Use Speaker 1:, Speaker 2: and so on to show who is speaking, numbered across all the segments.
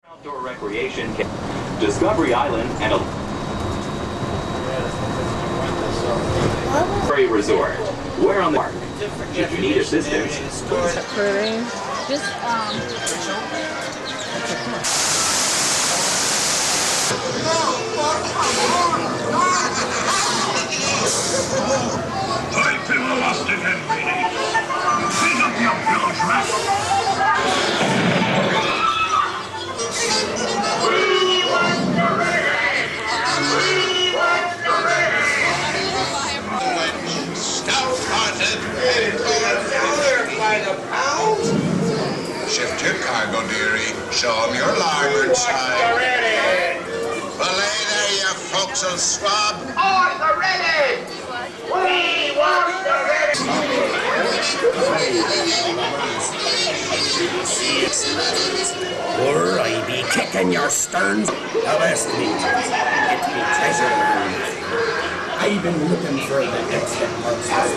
Speaker 1: Outdoor recreation, Discovery Island, and a Prairie Resort. Where on the park? Should you need assistance?
Speaker 2: Pretty.
Speaker 3: Just
Speaker 4: I've been lost again, Petey. Feed up your bilge rat. We want the reggae! We want the reggae! Stout-hearted $1 by the pound. Shift your cargo, dearie. Show 'em your larboard side. Belay there, you forecastle swab. On the ready! We want the ready!
Speaker 5: Or I be kicking your sterns. The best meat. It be treasure land. I've been looking for the exit monster.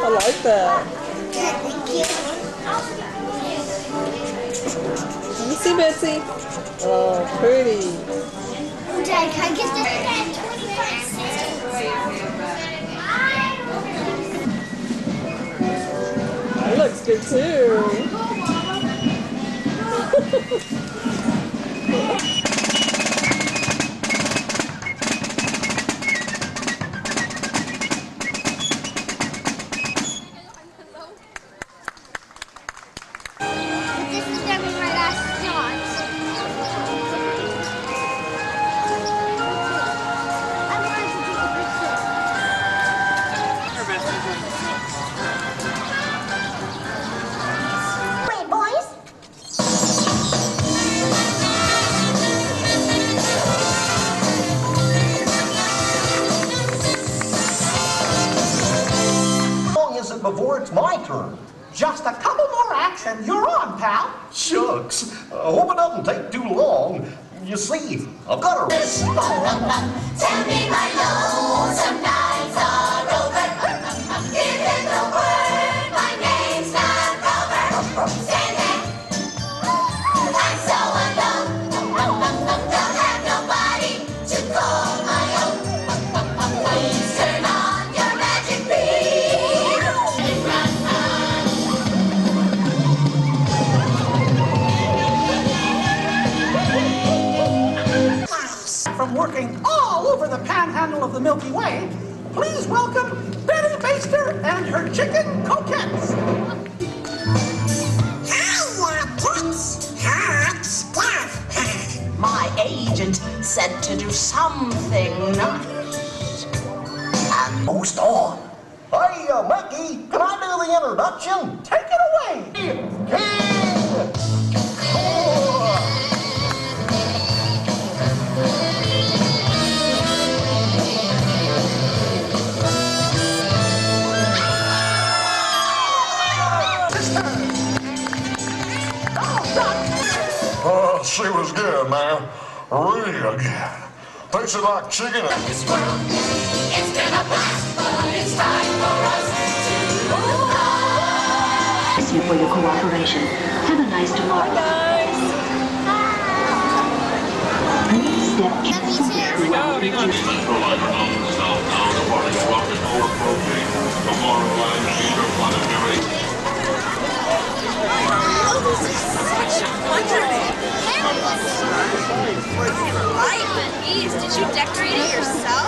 Speaker 2: I like that.
Speaker 6: Thank you.
Speaker 2: Let me see, Betsy. Oh, pretty.
Speaker 6: Dad, can I get this? 25 cents.
Speaker 2: too.
Speaker 6: This is gonna be my last shot. I'm going to take a picture. Wait, boys.
Speaker 3: How long is it before it's my turn?
Speaker 7: Just a couple more acts and you're on, pal.
Speaker 3: Shucks. I hope it doesn't take too long. You see, I've got a...
Speaker 8: Tell me my lonesome nights are over. Give the word, my name's not Rover. Stand there, I'm so alone. Don't have nobody to call my own. Please turn on your magic beam.
Speaker 7: From working all over the panhandle of the Milky Way, please welcome Betty Baster and her chicken coquettes.
Speaker 9: My agent said to do something nice. And
Speaker 3: Most on. Hey, Mickey, can I do the introduction?
Speaker 7: Take it away.
Speaker 4: She was good, man. Really good. Tasted like chicken.
Speaker 8: This world, it's been a blast, but it's time for us to move on.
Speaker 10: Thank you for your cooperation. Have a nice tomorrow. Please step carefully throughout the
Speaker 6: Did you decorate it yourself?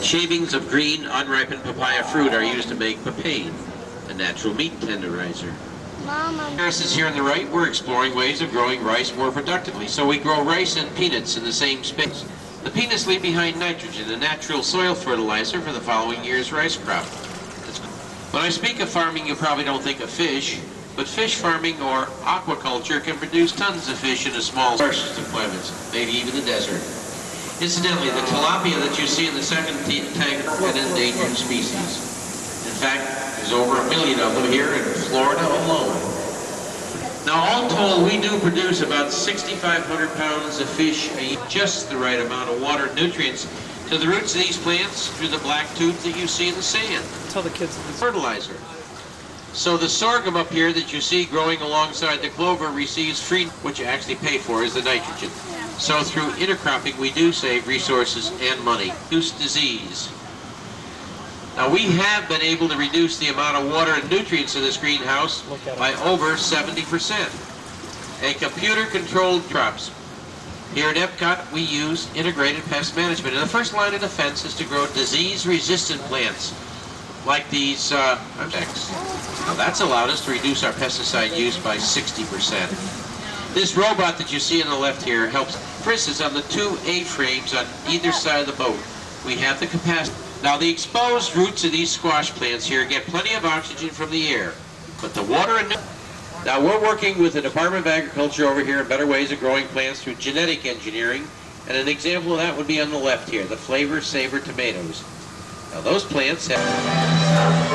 Speaker 11: Shavings of green, unripened papaya fruit are used to make papain, a natural meat tenderizer. Harris's here on the right, we're exploring ways of growing rice more productively. So we grow rice and peanuts in the same space. The peanuts leave behind nitrogen, a natural soil fertilizer for the following year's rice crop. When I speak of farming, you probably don't think of fish, but fish farming or aquaculture can produce tons of fish in a small harshest of climates, maybe even the desert. Incidentally, the tilapia that you see in the second tank are an endangered species. In fact, there's over 1 million of them here in Florida alone. Now, all told, we do produce about 6,500 pounds of fish a year, just the right amount of water and nutrients to the roots of these plants through the black tubes that you see in the sand.
Speaker 2: Tell the kids
Speaker 11: Fertilizer. So the sorghum up here that you see growing alongside the clover receives free, which you actually pay for is the nitrogen. So through intercropping, we do save resources and money. Reduce disease. Now we have been able to reduce the amount of water and nutrients in this greenhouse by over 70%. A computer-controlled crops. Here at Epcot, we use integrated pest management. And the first line of defense is to grow disease-resistant plants, like these insects. Now that's allowed us to reduce our pesticide use by 60%. This robot that you see on the left here helps. For instance, on the 2 A-frames on either side of the boat, we have the capacity. Now the exposed roots of these squash plants here get plenty of oxygen from the air, but the water and... Now we're working with the Department of Agriculture over here on better ways of growing plants through genetic engineering, and an example of that would be on the left here, the Flavor Savor tomatoes. Now those plants have...